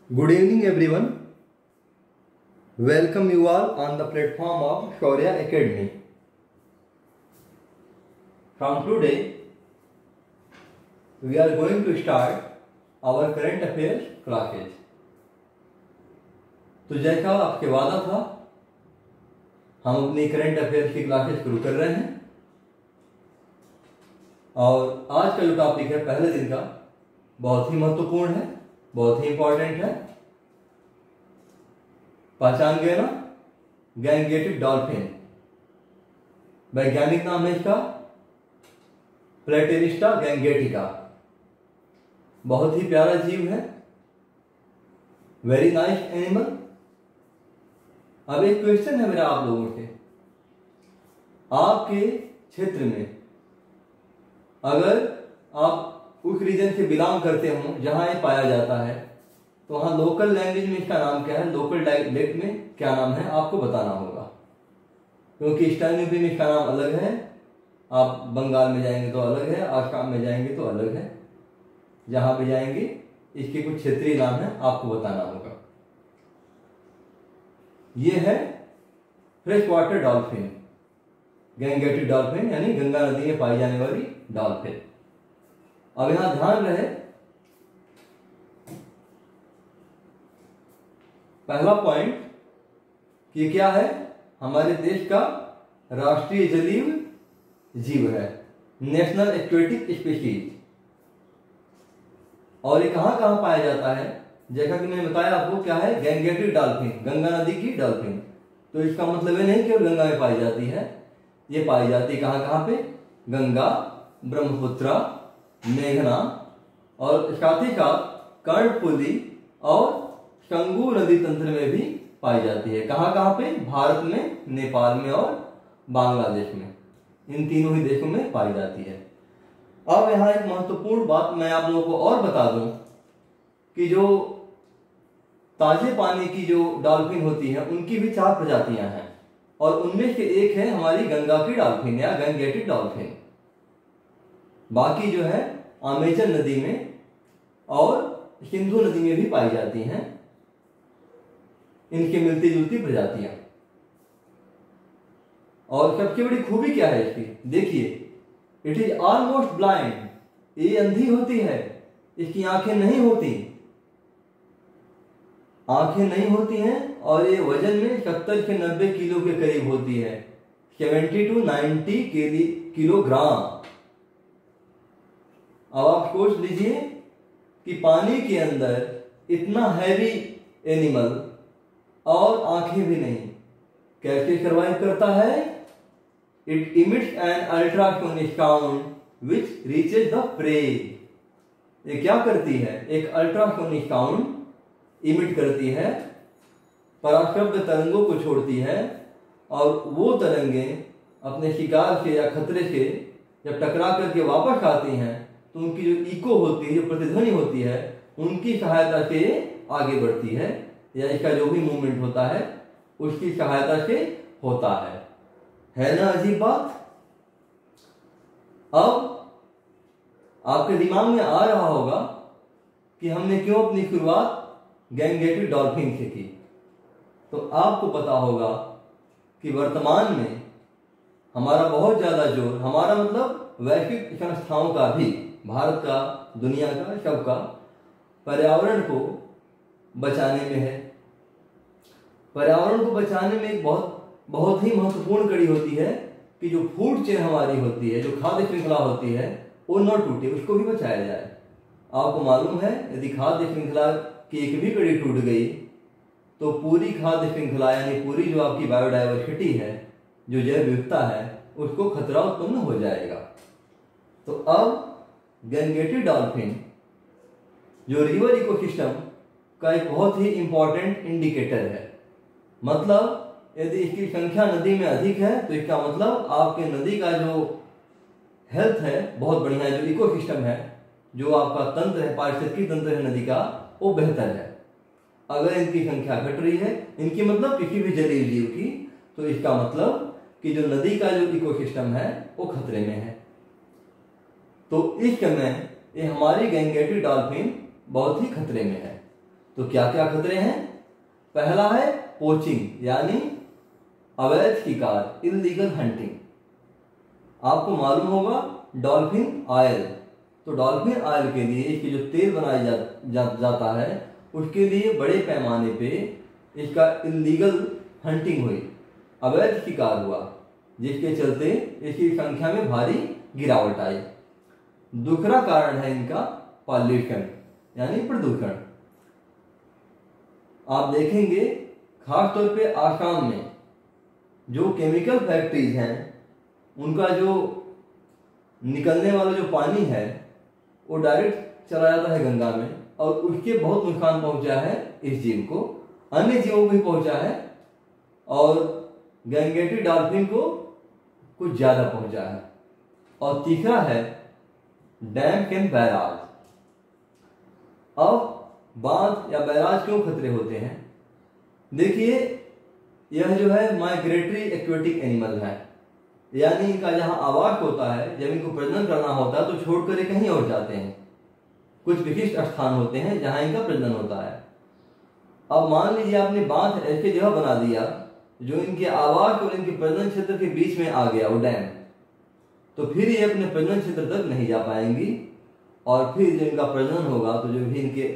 Good evening, everyone. Welcome you all on the platform of Shaurya Academy. From today, we are going to start our current affairs classes. तो जैसा आपके वादा था, हम अपनी current affairs की classes शुरू कर रहे हैं और आज का जो टॉपिक है पहले दिन का बहुत ही महत्वपूर्ण है, बहुत ही इंपॉर्टेंट है। पहचान गए ना? Gangetic dolphin. वैज्ञानिक नाम है इसका प्लेटेरिस्टा गैंगेटिका। बहुत ही प्यारा जीव है, वेरी नाइस एनिमल। अब एक क्वेश्चन है मेरा आप लोगों से, आपके क्षेत्र में अगर आप उस रीजन से बिलोंग करते हो जहां ये पाया जाता है, तो वहां लोकल लैंग्वेज में इसका नाम क्या है, लोकल डायलेक्ट में क्या नाम है, आपको बताना होगा। क्योंकि स्टैंडर्ड में इसका नाम अलग है, आप बंगाल में जाएंगे तो अलग है, आसाम में जाएंगे तो अलग है। जहां पे जाएंगे इसके कुछ क्षेत्रीय नाम है, आपको बताना होगा। ये है fresh water dolphin, Gangetic dolphin, यानी गंगा नदी में पाई जाने वाली डॉल्फिन। अब यहां ध्यान रहे, पहला पॉइंट कि क्या है, हमारे देश का राष्ट्रीय जलीय जीव है, नेशनल एक्वेटिक स्पीशीज। और ये कहां कहां पाया जाता है, जैसा कि मैंने बताया आपको, क्या है, गैंगेटिक डॉल्फिन, गंगा नदी की डॉल्फिन। तो इसका मतलब ये नहीं केवल गंगा में पाई जाती है, ये पाई जाती है कहां कहां पे, गंगा, ब्रह्मपुत्र, मेघना और साथ ही साथ कर्णफुली और शंगु नदी तंत्र में भी पाई जाती है। कहां कहां पे, भारत में, नेपाल में और बांग्लादेश में, इन तीनों ही देशों में पाई जाती है। अब यहां एक महत्वपूर्ण बात मैं आप लोगों को और बता दूं कि जो ताजे पानी की जो डॉल्फिन होती है उनकी भी 4 प्रजातियां हैं और उनमें से एक है हमारी गंगा की डॉल्फिन या गैंगेटिक डॉल्फिन। बाकी जो है अमेजन नदी में और सिंधु नदी में भी पाई जाती हैं, इनकी मिलती जुलती प्रजातियां। और सबसे बड़ी खूबी क्या है इसकी, देखिए, इट इज ऑलमोस्ट ब्लाइंड, ये अंधी होती है, इसकी आंखें नहीं होती, आंखें नहीं होती हैं और ये वजन में 70 से 90 किलो के करीब होती है, 70 to 90 किलोग्राम। अब आप सोच लीजिए कि पानी के अंदर इतना हैवी एनिमल और आंखें भी नहीं, कैसे सर्वाइव करता है। It emits an ultrasonic sound which reaches the prey. ये क्या करती है, एक अल्ट्रासोनिक साउंड इमिट करती है, पराशब्द तरंगों को छोड़ती है और वो तरंगे अपने शिकार से या खतरे से जब टकरा करके वापस आती हैं तो उनकी जो इको होती है, जो प्रतिध्वनि होती है, उनकी सहायता से आगे बढ़ती है, या इसका जो भी मूवमेंट होता है उसकी सहायता से होता है ना अजीब बात। अब आपके दिमाग में आ रहा होगा कि हमने क्यों अपनी शुरुआत गैंगेटिक डॉल्फिन से की। तो आपको पता होगा कि वर्तमान में हमारा बहुत ज्यादा जोर, हमारा मतलब वैश्विक संस्थाओं का भी, भारत का, दुनिया का, सबका पर्यावरण को बचाने में है। पर्यावरण को बचाने में एक बहुत ही महत्वपूर्ण कड़ी होती है कि जो फूड चेन हमारी होती है, जो खाद्य श्रृंखला होती है, वो न टूटे, उसको भी बचाया जाए। आपको मालूम है, यदि खाद्य श्रृंखला की एक भी कड़ी टूट गई तो पूरी खाद्य श्रृंखला, यानी पूरी जो आपकी बायोडायवर्सिटी है, जो जैव विविधता है, उसको खतरा उत्पन्न हो जाएगा। तो अब गैंगेटिक डॉल्फिन जो रिवर इकोसिस्टम का एक बहुत ही इंपॉर्टेंट इंडिकेटर है। मतलब यदि इसकी संख्या नदी में अधिक है तो इसका मतलब आपके नदी का जो हेल्थ है बहुत बढ़िया है, जो इकोसिस्टम है, जो आपका तंत्र है, पारिस्थितिकी तंत्र है नदी का, वो बेहतर है। अगर इनकी संख्या घट रही है, इनकी मतलब किसी भी जलीय जीव की, तो इसका मतलब कि जो नदी का जो इकोसिस्टम है वो खतरे में है। तो इस समय ये हमारी गैंगेटिक डॉल्फिन बहुत ही खतरे में है। तो क्या क्या खतरे हैं? पहला है पोचिंग यानी अवैध शिकार, इलीगल हंटिंग। आपको मालूम होगा डॉल्फिन ऑयल, तो डॉल्फिन ऑयल के लिए इसके जो तेल बनाया जाता है उसके लिए बड़े पैमाने पे इसका इलीगल हंटिंग हुई, अवैध शिकार हुआ, जिसके चलते इसकी संख्या में भारी गिरावट आई। दूसरा कारण है इनका पॉल्यूशन यानी प्रदूषण। आप देखेंगे खासतौर पे आसाम में जो केमिकल फैक्ट्रीज हैं उनका जो निकलने वाला जो पानी है वो डायरेक्ट चला जाता है गंगा में, और उसके बहुत नुकसान पहुंचा है इस जीव को, अन्य जीवों को भी पहुंचा है, और गैंगेटिक डॉल्फिन को कुछ ज्यादा पहुंचा है। और तीसरा है डैम एंड बैराज। अब बांध या बैराज क्यों खतरे होते हैं? देखिए, यह जो है माइग्रेटरी एक्वेटिक एनिमल है, यानी इनका जहां आवास होता है, जब इनको प्रजनन करना होता है तो छोड़कर कहीं और जाते हैं। कुछ विशिष्ट स्थान होते हैं जहां इनका प्रजनन होता है। अब मान लीजिए आपने बांध ऐसी जगह बना दिया जो इनके आवास और इनके प्रजनन क्षेत्र के बीच में आ गया, वो डैम, तो फिर ये अपने प्रजनन क्षेत्र तक नहीं जा पाएंगी, और फिर जो इनका प्रजनन होगा तो जो भी इनके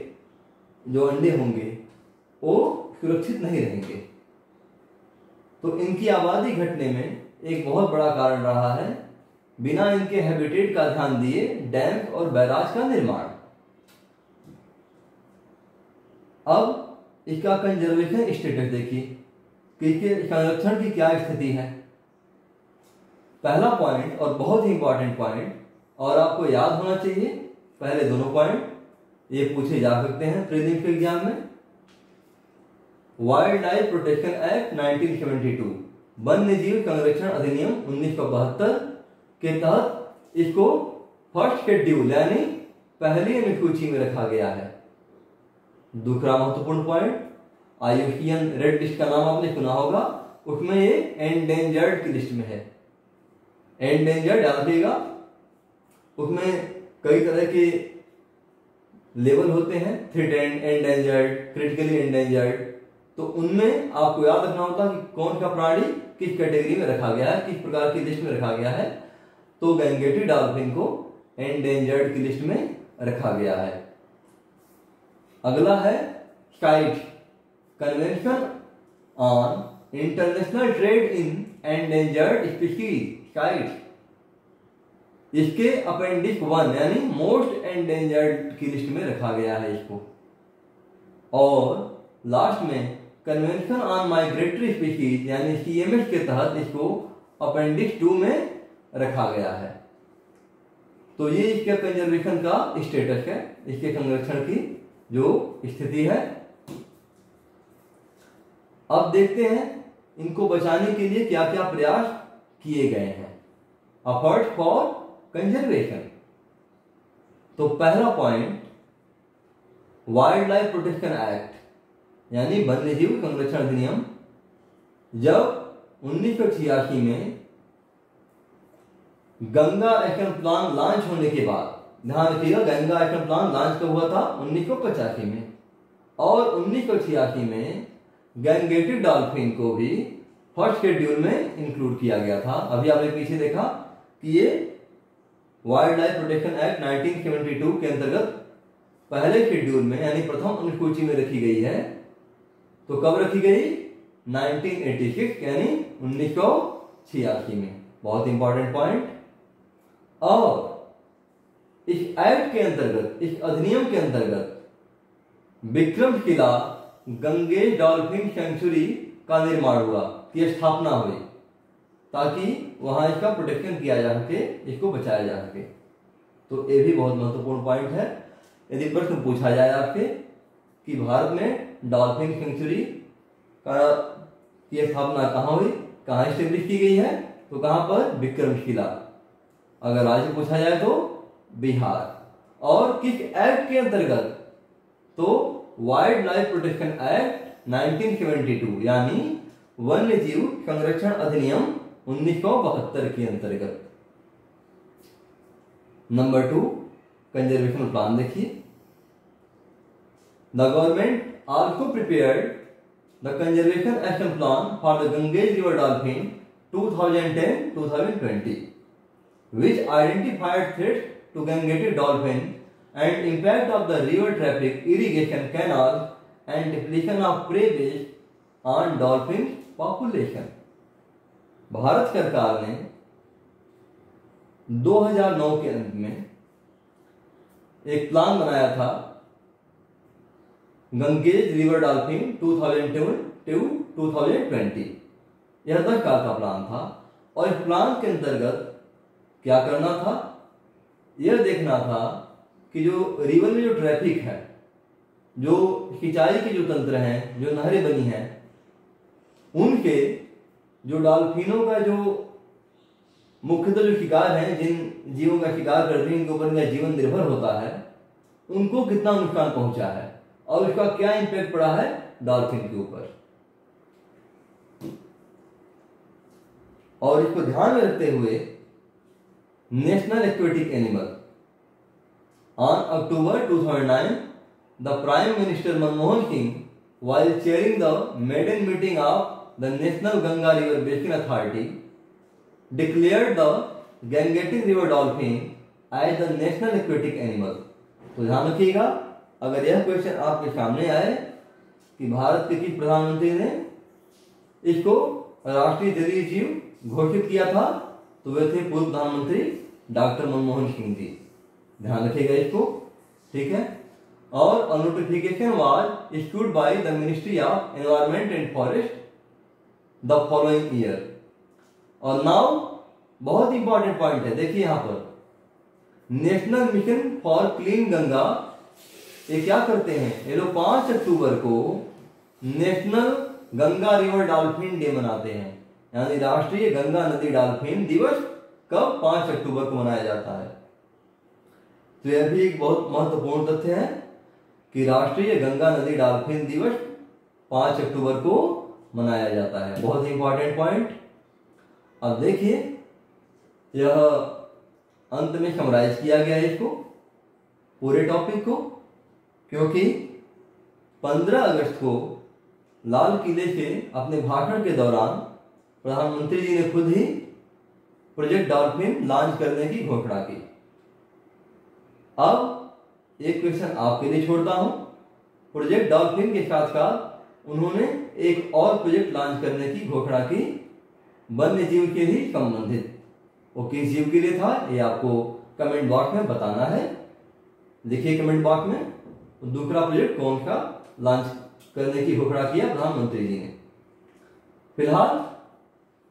जो अंडे होंगे वो सुरक्षित नहीं रहेंगे। तो इनकी आबादी घटने में एक बहुत बड़ा कारण रहा है बिना इनके हैबिटेट का ध्यान दिए डैम और बैराज का निर्माण। अब इसका कंजर्वेशन स्टेटस देखिए कि इसके संरक्षण की क्या स्थिति है। पहला पॉइंट और बहुत ही इंपॉर्टेंट पॉइंट, और आपको याद होना चाहिए, पहले दोनों पॉइंट ये पूछे जा सकते हैं प्रीलिम्स के एग्जाम में। वाइल्ड लाइफ प्रोटेक्शन एक्ट 1972, वन्य जीव संरक्षण अधिनियम 1972 के तहत इसको फर्स्ट शेड्यूल यानी पहली अनुसूची में रखा गया है। दूसरा महत्वपूर्ण पॉइंट, IUCN रेड लिस्ट का नाम आपने सुना होगा, उसमें ये एंडेंजर्ड की लिस्ट में है। एंडेंजर्ड याद रखिएगा, उसमें कई तरह के लेवल होते हैं, थ्रेटेंड, एंडेंजर्ड, क्रिटिकली एंडेंजर्ड, तो उनमें आपको याद रखना होता है कि कौन सा प्राणी किस कैटेगरी में रखा गया है, किस प्रकार की लिस्ट में रखा गया है। तो गैंगेटिक डॉल्फिन को एंडेंजर्ड की लिस्ट में रखा गया है। अगला है kite, convention on international trade in endangered species, kite. इसके अपेंडिक्स 1 यानी मोस्ट एंडेंजर्ड की लिस्ट में रखा गया है इसको। और लास्ट में कन्वेंशन ऑन माइग्रेटरी स्पीशीज यानी CMS के तहत इसको अपेंडिक्स 2 में रखा गया है। तो ये इसके कंजर्वेशन का स्टेटस है, इसके संरक्षण की जो स्थिति है। अब देखते हैं इनको बचाने के लिए क्या क्या प्रयास किए गए हैं, एफर्ट फॉर कंजर्वेशन। तो पहला point, wild life protection act यानी वन्यजीव संरक्षण अधिनियम, जब 1986 में गंगा एक्शन प्लान लॉन्च होने के बाद, ध्यान रखिएगा गंगा एक्शन प्लान लॉन्च कब हुआ था? 1985 में, और 1986 में गैंगेटिक डॉल्फिन को भी फर्स्ट शेड्यूल में इंक्लूड किया गया था। अभी आपने पीछे देखा कि ये वाइल्ड लाइफ प्रोटेक्शन एक्ट 1972 के अंतर्गत पहले शेड्यूल में यानी प्रथम अनुसूची में रखी गई है। तो कब रखी गई? 1986 यानी 1986 में। बहुत इंपॉर्टेंट पॉइंट। और इस एक्ट के अंतर्गत, इस अधिनियम के अंतर्गत विक्रमशिला गंगेश डॉल्फिन सेंचुरी का निर्माण हुआ, की स्थापना हुई, ताकि वहां इसका प्रोटेक्शन किया जा सके, इसको बचाया जा सके। तो ये भी बहुत महत्वपूर्ण पॉइंट है। यदि प्रश्न पूछा जाए आपसे कि भारत में डॉल्फिन सेंचुरी की स्थापना कहाँ हुई, कहाँ स्टेब्लिश की गई है, तो कहां पर? विक्रमशिला। अगर राज्य पूछा जाए तो बिहार। और किस एक्ट के अंतर्गत? तो वाइल्ड लाइफ प्रोटेक्शन एक्ट 1972 यानी वन्य जीव संरक्षण अधिनियम 1972 के अंतर्गत। नंबर 2, कंजर्वेशन प्लान देखिए। The government also prepared the conservation action plan for the Ganges river dolphin 2010-2020, which identified threats to Gangetic dolphin and impact of the river traffic, irrigation canals and depletion of prey base on dolphin population. Bharat सरकार ने 2009 के अंत में एक plan बनाया था Ganges river dolphin 2010-2020। यह 10 साल का प्लान था और इस प्लान के अंतर्गत क्या करना था, यह देखना था कि जो रिवर में जो ट्रैफिक है, जो सिंचाई के जो तंत्र हैं, जो नहरें बनी हैं, उनके जो डॉल्फिनों का जो मुख्यतः जो शिकार हैं, जिन जीवों का शिकार करते हैं, इनके ऊपर इनका जीवन निर्भर होता है, उनको कितना नुकसान पहुंचा है और उसका क्या इंपैक्ट पड़ा है डॉल्फिन के ऊपर। और इसको ध्यान में रखते हुए national aquatic animal on October 2009 the prime minister Manmohan Singh while chairing the maiden meeting of the National Ganga River Basin Authority declared the Gangetic river dolphin as the national aquatic animal। तो ध्यान रखिएगा, अगर यह क्वेश्चन आपके सामने आए कि भारत के किस प्रधानमंत्री ने इसको राष्ट्रीय जलीय जीव घोषित किया था, तो वे थे पूर्व प्रधानमंत्री डॉक्टर मनमोहन सिंह जी। ध्यान रखिएगा इसको, ठीक है। और a notification was issued by the Ministry of Environment and Forest the following year। और नाउ बहुत इंपॉर्टेंट पॉइंट है, देखिए यहाँ पर national mission for clean Ganga ये क्या करते हैं, ये लोग 5 अक्टूबर को national Ganga river dolphin day मनाते हैं, यानी राष्ट्रीय गंगा नदी डॉल्फिन दिवस कब 5 अक्टूबर को मनाया जाता है। तो यह भी एक बहुत महत्वपूर्ण तथ्य है कि राष्ट्रीय गंगा नदी डॉल्फिन दिवस 5 अक्टूबर को मनाया जाता है, बहुत इंपॉर्टेंट पॉइंट। अब देखिए यह अंत में समराइज किया गया है इसको पूरे टॉपिक को, क्योंकि 15 अगस्त को लाल किले से अपने भाषण के दौरान प्रधानमंत्री जी ने खुद ही प्रोजेक्ट डॉल्फिन लॉन्च करने की घोषणा की। अब एक क्वेश्चन आपके लिए छोड़ता हूं, प्रोजेक्ट डॉल्फिन के साथ साथ उन्होंने एक और प्रोजेक्ट लॉन्च करने की घोषणा की वन्य जीव के ही संबंधित। वो किस जीव के लिए था ये आपको कमेंट बॉक्स में बताना है, लिखिए कमेंट बॉक्स में। दूसरा प्रोजेक्ट कौन सा लॉन्च करने की घोषणा किया प्रधानमंत्री जी ने। फिलहाल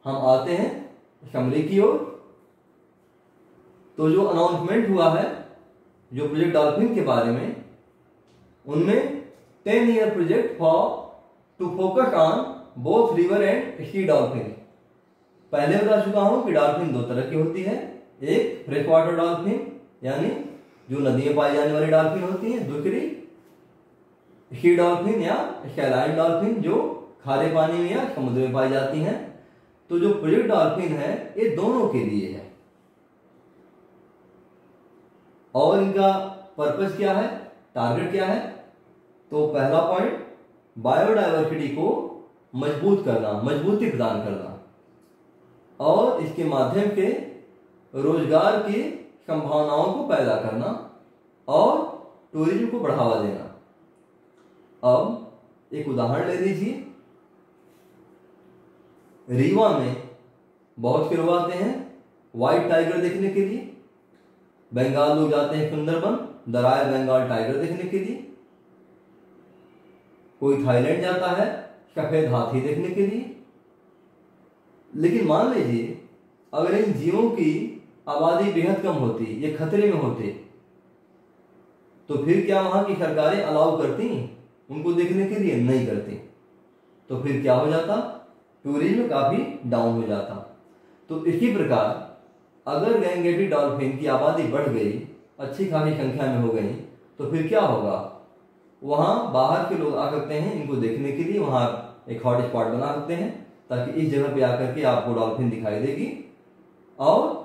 हम आते हैं समरी की ओर। तो जो अनाउंसमेंट हुआ है जो प्रोजेक्ट डॉल्फिन के बारे में, उनमें 10 year project for to focus on both river and sea dolphin. पहले बता चुका हूं कि डॉल्फिन 2 तरह की होती है, एक फ्रेश वाटर डॉल्फिन यानी जो नदी में पाई जाने वाली डॉल्फिन होती है, दूसरी सी डॉल्फिन या स्कैलाइन डॉल्फिन जो खारे पानी में या समुद्र में पाई जाती हैं। तो जो प्रोजेक्ट डॉल्फिन है ये दोनों के लिए है और इनका पर्पस क्या है, टारगेट क्या है। तो पहला पॉइंट बायोडायवर्सिटी को मजबूत करना, मजबूती प्रदान करना और इसके माध्यम से रोजगार की संभावनाओं को पैदा करना और टूरिज्म को बढ़ावा देना। अब एक उदाहरण ले लीजिए, रीवा में बहुत से लोग आते हैं व्हाइट टाइगर देखने के लिए, बंगाल लोग जाते हैं Sundarban the royal Bengal tiger देखने के लिए, कोई थाईलैंड जाता है सफेद हाथी देखने के लिए। लेकिन मान लीजिए अगर इन जीवों की आबादी बेहद कम होती, ये खतरे में होते, तो फिर क्या वहां की सरकारें अलाउ करती उनको देखने के लिए? नहीं करती। तो फिर क्या हो जाता, टूरिज्म काफी डाउन हो जाता। तो इसी प्रकार अगर गैंगेटिक डॉल्फिन की आबादी बढ़ गई, अच्छी खासी संख्या में हो गई, तो फिर क्या होगा, वहां बाहर के लोग आ सकते हैं इनको देखने के लिए, वहां एक हॉट स्पॉट बना सकते हैं ताकि इस जगह पे आकर के आपको डॉल्फिन दिखाई देगी और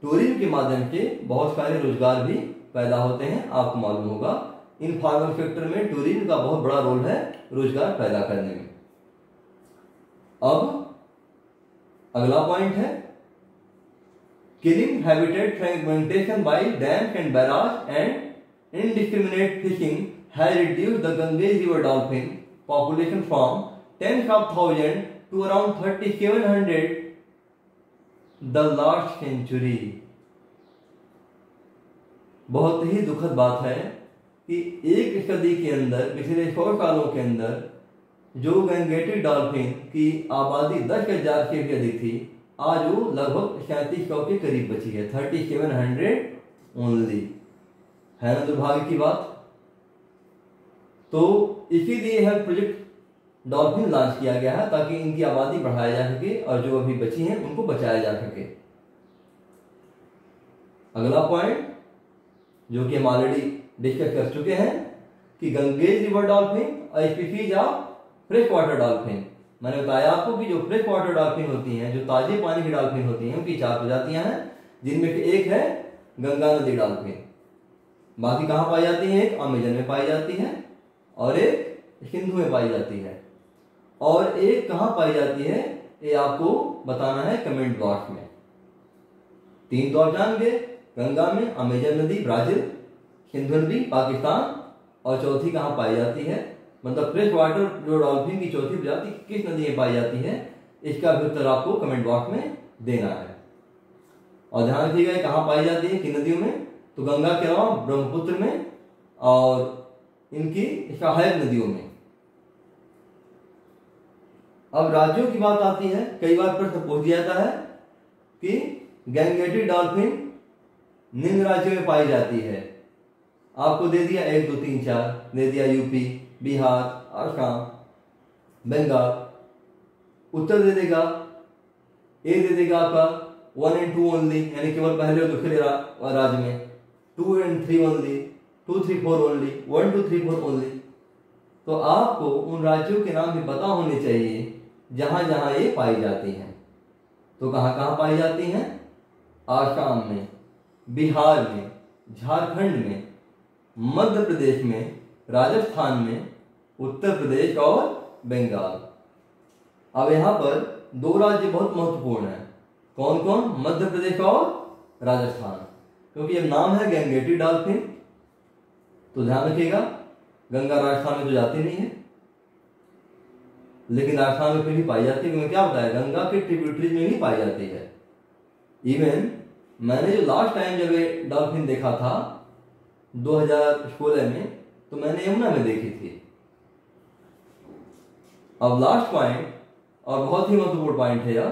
टूरिज्म के माध्यम से बहुत सारे रोजगार भी पैदा होते हैं। आपको मालूम होगा इनफॉर्मल सेक्टर में टूरिज्म का बहुत बड़ा रोल है रोजगार पैदा करने में। अब अगला पॉइंट है killing habitat fragmentation by dams and barrage and indiscriminate fishing has reduced the Ganges river dolphin population from tens of thousand to around 3700 the last century. बहुत ही दुखद बात है कि एक सदी के अंदर, पिछले 100 सालों के अंदर जो गैंगेटिक डॉल्फिन की आबादी 10,000 से भी अधिक थी, आज वो लगभग 3700 के करीब बची है। 3700 ओनली, है ना दुर्भाग्य की बात। तो इसीलिए यह प्रोजेक्ट डॉल्फिन लॉन्च किया गया है ताकि इनकी आबादी बढ़ाया जा सके और जो अभी बची हैं उनको बचाया जा सके। अगला पॉइंट जो कि हम ऑलरेडी डिस्कस कर चुके हैं कि गंगेज रिवर डॉल्फिन और species of fresh water dolphin. मैंने बताया आपको कि जो फ्रेश वाटर डॉल्फिन होती हैं, जो ताजे पानी की डॉल्फिन होती हैं, उनकी 4 प्रजातियां हैं, जिनमें से एक है गंगा नदी डॉल्फिन। बाकी कहां पाई जाती है? एक अमेजन में पाई जाती है और एक सिंधु में पाई जाती है, और एक कहां पाई जाती है ये आपको बताना है कमेंट बॉक्स में। 3 तो आप जान गए, गंगा में, अमेजन नदी ब्राजील, सिंधु नदी पाकिस्तान, और चौथी कहां पाई जाती है, मतलब फ्रेश वाटर जो डॉल्फिन की चौथी प्रजाति किस नदी में पाई जाती है, इसका भी उत्तर आपको कमेंट बॉक्स में देना है। और ध्यान रखिएगा कहां पाई जाती है, किन नदियों में, तो गंगा के अलावा ब्रह्मपुत्र में और इनकी सहायक नदियों में। अब राज्यों की बात आती है, कई बार प्रश्न पूछ दिया जाता है कि गैंगेटिक डॉल्फिन निम्न राज्यों में पाई जाती है। आपको दे दिया 1 2 3 4, दे दिया यूपी, बिहार, असम, बंगाल। उत्तर दे देगा, ए दे देगा आपका 1 and 2 ओनली, यानी केवल पहले और दूसरे राज्य में, 2 and 3 ओनली, 2 3 4 ओनली, 1 2 3 4 ओनली। तो आपको उन राज्यों के नाम भी पता होने चाहिए जहां जहां ये पाई जाती हैं। तो कहां कहां पाई जाती हैं? आसाम में, बिहार में, झारखंड में, मध्य प्रदेश में, राजस्थान में, उत्तर प्रदेश और बंगाल। अब यहां पर 2 राज्य बहुत महत्वपूर्ण हैं। कौन कौन? मध्य प्रदेश और राजस्थान, क्योंकि अब नाम है गैंगेटिक डॉल्फिन। तो ध्यान रखिएगा, गंगा राजस्थान में तो जाती नहीं है, लेकिन राजस्थान में फिर भी पाई जाती है, क्योंकि क्या होता है गंगा के ट्रिब्यूटरीज में भी पाई जाती है। इवन मैंने जो लास्ट टाइम जब ये डॉल्फिन देखा था 2016 में, तो मैंने यमुना में देखी थी। अब लास्ट पॉइंट और बहुत ही महत्वपूर्ण पॉइंट है यह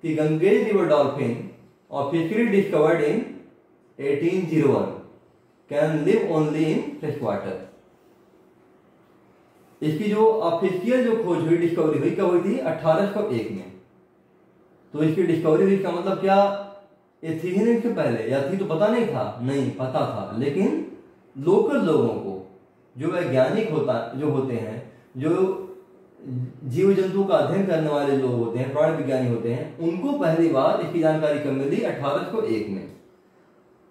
कि गंगेज रिवर डॉल्फिन और fishery discovered in 1801 can live only in fresh water. इसकी जो ऑफिशियल जो खोज हुई, डिस्कवरी हुई, कब हुई थी? 1801 में। तो इसकी डिस्कवरी हुई का मतलब क्या ये थी ही नहीं इससे पहले, या थी तो पता नहीं था? नहीं, पता था, लेकिन लोकल लोगों को, जो वैज्ञानिक जो होते हैं, जो जीव जंतु का अध्ययन करने वाले लोग होते हैं, प्राणी विज्ञानी होते हैं, उनको पहली बार इसकी जानकारी कब मिली? 1801 में।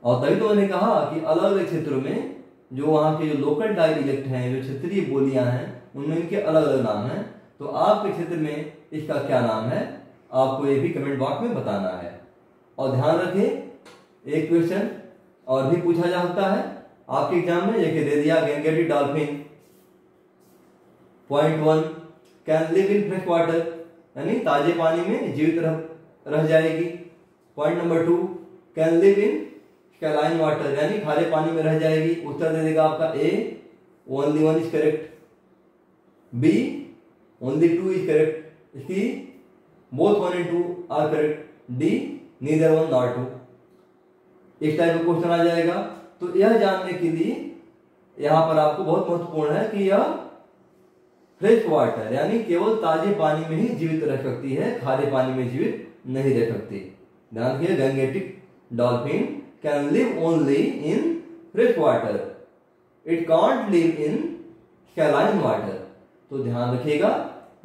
और तभी तो मैंने कहा कि अलग अलग क्षेत्रों में जो वहाँ के जो लोकल डायलेक्ट हैं, जो क्षेत्रीय बोलियां हैं, उनमें इनके अलग अलग नाम हैं। तो आपके क्षेत्र में इसका क्या नाम है, आपको ये भी कमेंट बॉक्स में बताना है। और ध्यान रखें, एक क्वेश्चन और भी पूछा जा सकता है आपके एग्जाम में, जैसे दे दिया gangetic dolphin point 1 can live in fresh water, यानी ताजे पानी में जीवित रह जाएगी। Point number 2 can live in saline water, यानी खारे पानी में रह जाएगी। उत्तर दे देगा आपका A, only 1 is correct, B only 2 is correct, C both 1 and 2 are correct, D neither 1 nor 2। इस टाइप का क्वेश्चन आ जाएगा। तो यह जानने के लिए यहां पर आपको बहुत महत्वपूर्ण है कि यह फ्रेश वाटर यानी केवल ताजे पानी में ही जीवित रह सकती है, खारे पानी में जीवित नहीं रह सकती। ध्यान रखिए, gangetic dolphin can live only in fresh water, it can't live in saline water. तो ध्यान रखिएगा,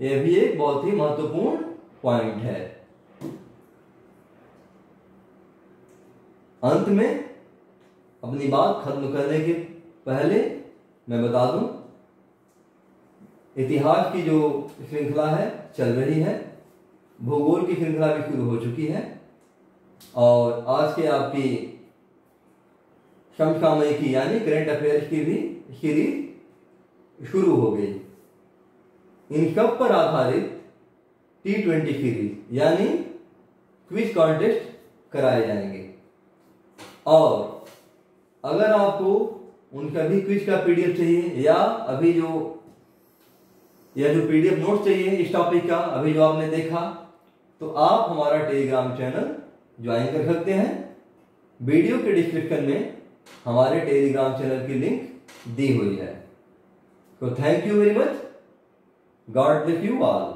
यह भी एक बहुत ही महत्वपूर्ण पॉइंट है। अंत में अपनी बात खत्म करने के पहले मैं बता दूं, इतिहास की जो श्रृंखला है चल रही है, भूगोल की श्रृंखला भी शुरू हो चुकी है, और आज के आपकी समसामयिकी यानी करंट अफेयर्स की भी सीरीज शुरू हो गई। इन सब पर आधारित T20 सीरीज यानी क्विज कॉन्टेस्ट कराए जाएंगे, और अगर आपको उन सभी क्विज का PDF चाहिए या अभी जो PDF नोट चाहिए इस टॉपिक का अभी जो आपने देखा, तो आप हमारा टेलीग्राम चैनल ज्वाइन कर सकते हैं। वीडियो के डिस्क्रिप्शन में हमारे टेलीग्राम चैनल की लिंक दी हुई है। तो thank you very much, God bless you all.